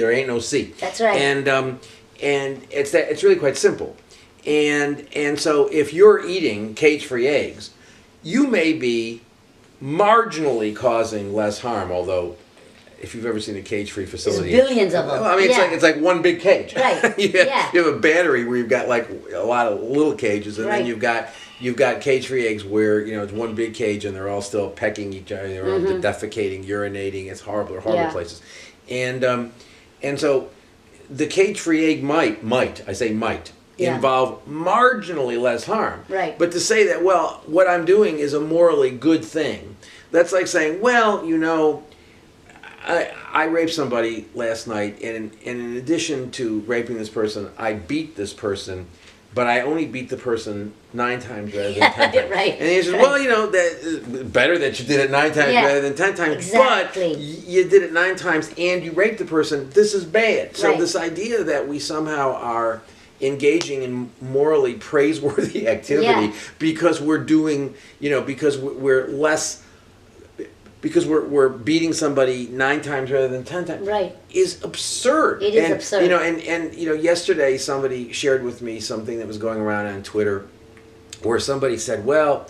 There ain't no C. That's right. And it's really quite simple. And so if you're eating cage-free eggs, you may be marginally causing less harm, although if you've ever seen a cage-free facility, there's billions of them. I mean, it's like one big cage. Right. you have a battery where you've got like a lot of little cages, and then you've got cage-free eggs where it's one big cage and they're all still pecking each other, they're all defecating, urinating. It's horrible, places, and so the cage-free egg might involve marginally less harm. Right. But to say that, well, what I'm doing is a morally good thing, that's like saying, well, I raped somebody last night, and in addition to raping this person, I beat this person, but I only beat the person 9 times rather than 10 times. Right. And he says, well, that better that you did it 9 times rather than 10 times. Exactly. But you did it 9 times and you raped the person. This is bad. So Right. this idea that we somehow are engaging in morally praiseworthy activity because we're doing, because we're less, because we're beating somebody 9 times rather than 10 times, right, is absurd. It is absurd. And yesterday somebody shared with me something that was going around on Twitter, where somebody said, well,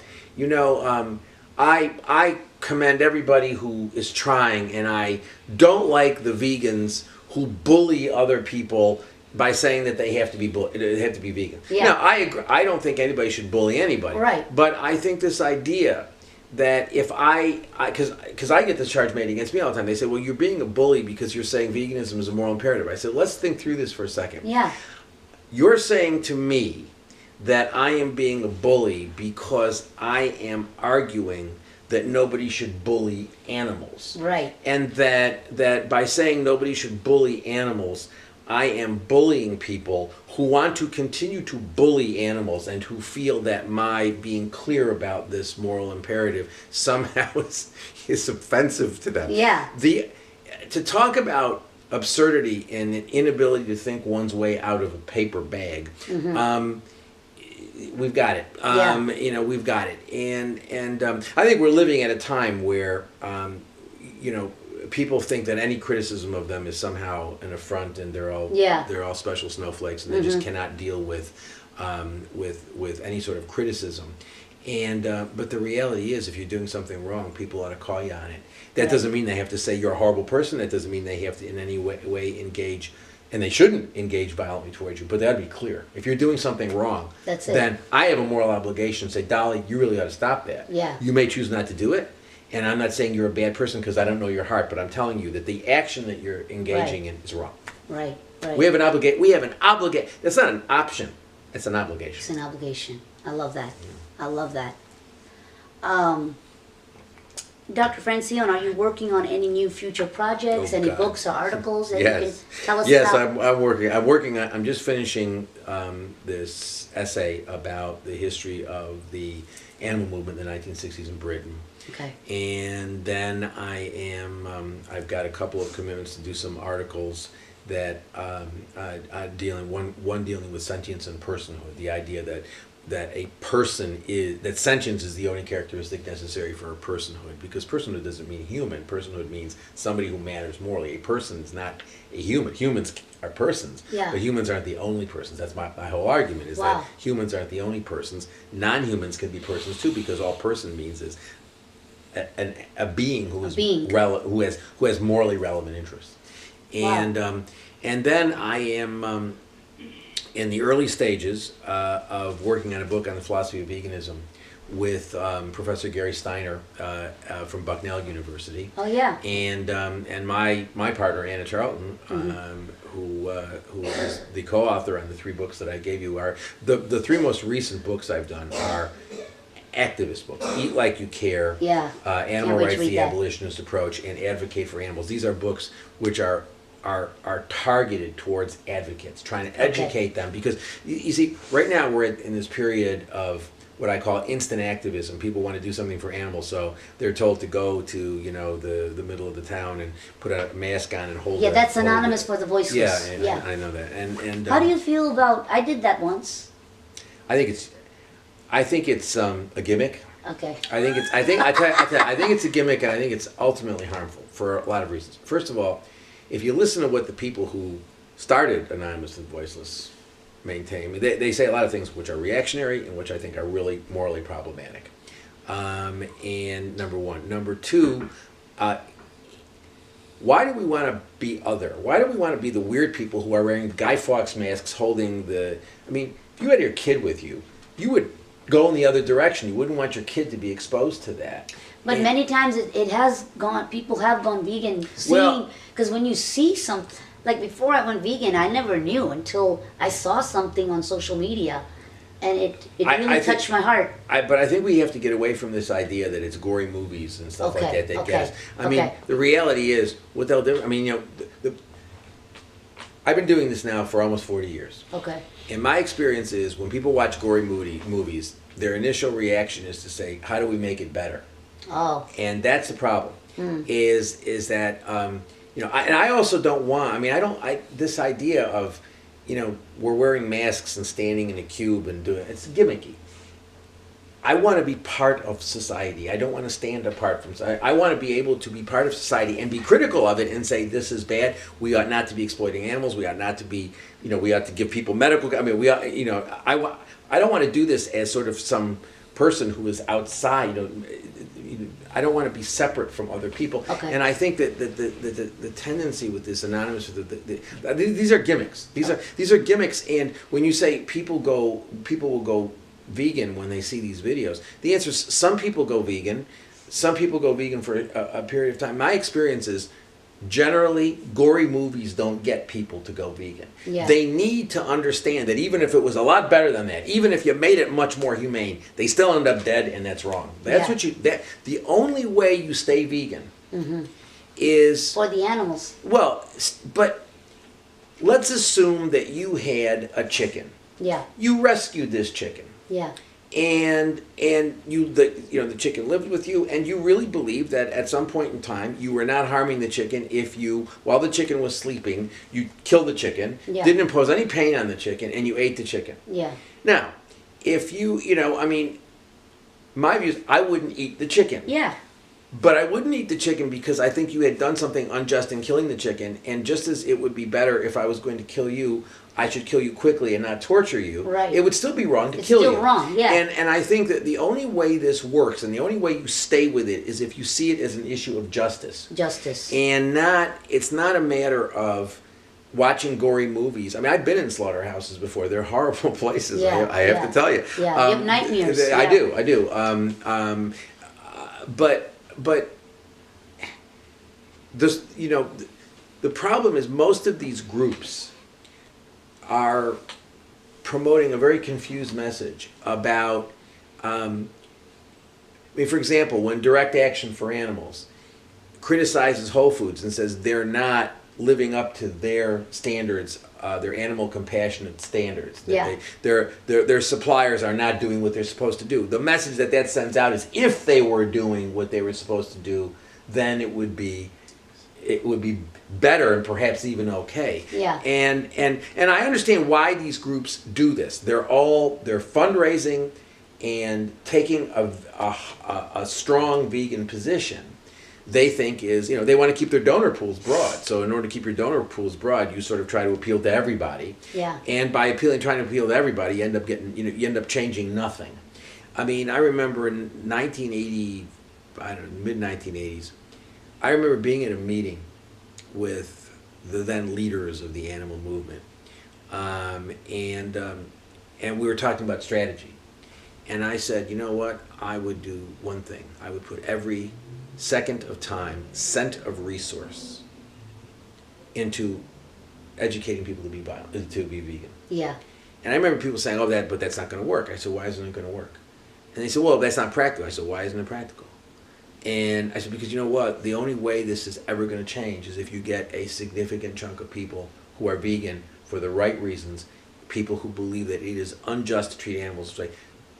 I commend everybody who is trying, and I don't like the vegans who bully other people by saying that they have to be vegan. Yeah. Now, I agree. I don't think anybody should bully anybody. Right. But I think this idea that if because I get this charge made against me all the time. They say, well, you're being a bully because you're saying veganism is a moral imperative. I said, let's think through this for a second. Yeah. You're saying to me that I am being a bully because I am arguing that nobody should bully animals. Right. And that by saying nobody should bully animals, I am bullying people who want to continue to bully animals and who feel that my being clear about this moral imperative somehow is offensive to them. Yeah. To talk about absurdity and an inability to think one's way out of a paper bag, we've got it. We've got it. And I think we're living at a time where, people think that any criticism of them is somehow an affront, and they're all special snowflakes, and they just cannot deal with any sort of criticism. And but the reality is, if you're doing something wrong, people ought to call you on it. That doesn't mean they have to say you're a horrible person. That doesn't mean they have to in any way engage, and they shouldn't engage violently towards you. But that would be clear. If you're doing something wrong, then I have a moral obligation to say, Dolly, you really ought to stop that. Yeah. You may choose not to do it. And I'm not saying you're a bad person because I don't know your heart, but I'm telling you that the action that you're engaging in is wrong. Right, right. We have an obligation. That's not an option. It's an obligation. It's an obligation. I love that. I love that. Dr. Francione, are you working on any new future projects, any books or articles that you can tell us about? Yes, I'm working on, I'm just finishing this essay about the history of the animal movement in the 1960s in Britain. Okay. And then I've got a couple of commitments to do some articles that dealing with sentience and personhood, the idea that a person that sentience is the only characteristic necessary for a personhood, because personhood doesn't mean human. Personhood means somebody who matters morally. A person is not a human. Humans are persons, but humans aren't the only persons. That's my whole argument, is that humans aren't the only persons. Non-humans can be persons too, because all person means is a being who has morally relevant interests. And then I am in the early stages of working on a book on the philosophy of veganism with Professor Gary Steiner from Bucknell University. Oh yeah. And my partner Anna Charlton, who is the co-author on the 3 books that I gave you, are the 3 most recent books I've done are activist books: Eat Like You Care, Animal Rights, the Abolitionist Approach, and Advocate for Animals. These are books which are targeted towards advocates, trying to educate them, because you see, right now we're in this period of what I call instant activism. People want to do something for animals, so they're told to go to the middle of the town and put a mask on and hold. Yeah, that's anonymous for the voiceless. Yeah, I know that. And how do you feel about? I did that once. I think it's a gimmick. Okay. I think it's a gimmick, and I think it's ultimately harmful for a lot of reasons. First of all, if you listen to what the people who started Anonymous and Voiceless maintain, I mean, they say a lot of things which are reactionary and which I think are really morally problematic. And number one. Number two, why do we want to be other? Why do we want to be the weird people who are wearing Guy Fawkes masks holding the... I mean, if you had your kid with you, you would go in the other direction. You wouldn't want your kid to be exposed to that. But and many times it has gone, people have gone vegan, seeing, because when you see something, like before I went vegan, I never knew until I saw something on social media, and it really touched my heart. But I think we have to get away from this idea that it's gory movies and stuff like that that get us. I mean, the reality is, what they'll do, I mean, you know, I've been doing this now for almost 40 years. Okay. And my experience is when people watch gory movies, their initial reaction is to say, how do we make it better? Oh. And that's the problem, is that, you know, and I also don't want, I mean, this idea of, you know, we're wearing masks and standing in a cube and doing, it's gimmicky. I want to be part of society. I don't want to stand apart from society. I want to be able to be part of society and be critical of it and say, this is bad. We ought not to be exploiting animals. We ought not to be, you know, we ought to give people medical, I mean, we ought, you know, I don't want to do this as sort of some person who is outside, you know, I don't want to be separate from other people. Okay. And I think that the tendency with this Anonymous, these are gimmicks. These are gimmicks. And when you say people will go vegan when they see these videos, the answer is some people go vegan. Some people go vegan for a period of time. My experience is generally gory movies don't get people to go vegan. Yeah. They need to understand that even if it was a lot better than that, even if you made it much more humane, they still end up dead, and that's wrong. That's what the only way you stay vegan is for the animals. Well, but let's assume that you had a chicken. Yeah. You rescued this chicken. Yeah. And the chicken lived with you, and you really believe that at some point in time you were not harming the chicken if you, while the chicken was sleeping, you killed the chicken, didn't impose any pain on the chicken, and you ate the chicken. Yeah. Now, if you know, I mean, my view is I wouldn't eat the chicken. Yeah. But I wouldn't eat the chicken because I think you had done something unjust in killing the chicken, and just as it would be better if I was going to kill you, I should kill you quickly and not torture you. Right. It would still be wrong to kill you. It's still wrong, yeah. And I think that the only way this works and the only way you stay with it is if you see it as an issue of justice. Justice. And it's not a matter of watching gory movies. I mean, I've been in slaughterhouses before. They're horrible places, Yeah, I have to tell you. Yeah, you have nightmares. I do. But this, you know, the problem is most of these groups are promoting a very confused message about, I mean, for example, when Direct Action for Animals criticizes Whole Foods and says they're not living up to their standards, their animal compassionate standards, that their suppliers are not doing what they're supposed to do. The message that sends out is if they were doing what they were supposed to do, then it would be better and perhaps even okay. Yeah. And I understand why these groups do this. They're fundraising and taking a strong vegan position. They think is, you know, they want to keep their donor pools broad. So in order to keep your donor pools broad, you sort of try to appeal to everybody. Yeah. And by trying to appeal to everybody, you end up changing nothing. I mean, I remember in 1980, mid 1980s, I remember being in a meeting with the then leaders of the animal movement, and we were talking about strategy. And I said, you know what? I would do one thing. I would put every second of time, cent of resource into educating people to be vegan. Yeah. And I remember people saying, "Oh, but that's not going to work." I said, "Why isn't it going to work?" And they said, "Well, that's not practical." I said, "Why isn't it practical?" And I said, because you know what? The only way this is ever going to change is if you get a significant chunk of people who are vegan for the right reasons, people who believe that it is unjust to treat animals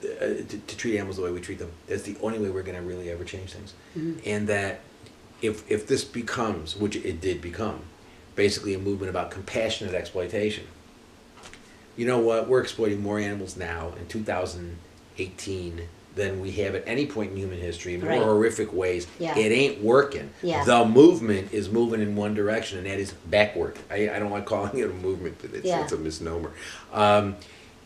to treat animals the way we treat them. That's the only way we're going to really ever change things. Mm-hmm. And that if this becomes, which it did become, basically a movement about compassionate exploitation, you know what? We're exploiting more animals now in 2018 than we have at any point in human history, in more Right. horrific ways. Yeah. It ain't working. Yeah. The movement is moving in one direction, and that is backward. I don't like calling it a movement, but it's a misnomer. And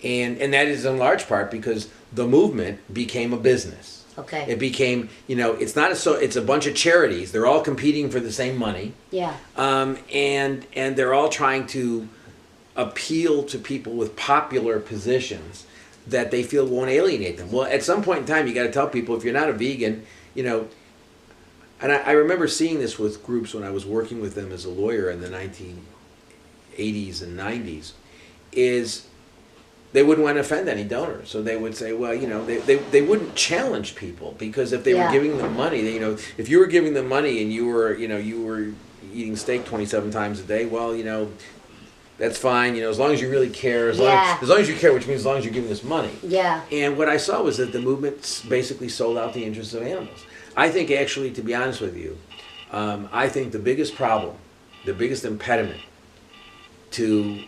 that is in large part because the movement became a business. Okay. It became, it's not it's a bunch of charities. They're all competing for the same money. Yeah. And they're all trying to appeal to people with popular positions that they feel won't alienate them. Well, at some point in time, you got to tell people, if you're not a vegan, and I remember seeing this with groups when I was working with them as a lawyer in the 1980s and 90s, is they wouldn't want to offend any donor. So they would say, well, they wouldn't challenge people, because if they were giving them money, if you were giving them money and you were eating steak 27 times a day, well, that's fine, as long as you really care, as long as you care, which means as long as you're giving us money. Yeah. And what I saw was that the movement basically sold out the interests of animals. I think, actually, to be honest with you, I think the biggest problem, the biggest impediment to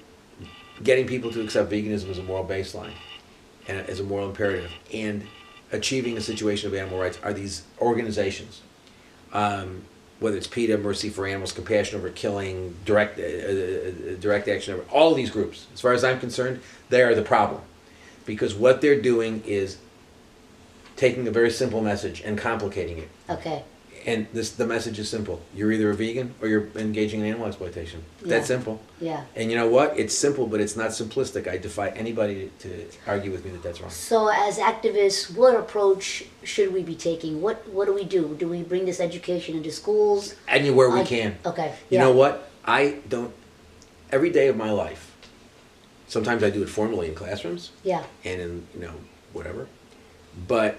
getting people to accept veganism as a moral baseline, and as a moral imperative, and achieving a situation of animal rights are these organizations. Whether it's PETA, Mercy for Animals, Compassion Over Killing, Direct Action Over, all of these groups, as far as I'm concerned, they are the problem. Because what they're doing is taking a very simple message and complicating it. Okay. And the message is simple. You're either a vegan or you're engaging in animal exploitation. That's simple. Yeah. And you know what? It's simple, but it's not simplistic. I defy anybody to argue with me that that's wrong. So as activists, what approach should we be taking? What do we do? Do we bring this education into schools? Anywhere we can. Okay. You know what? Every day of my life, sometimes I do it formally in classrooms. Yeah. And in, whatever. But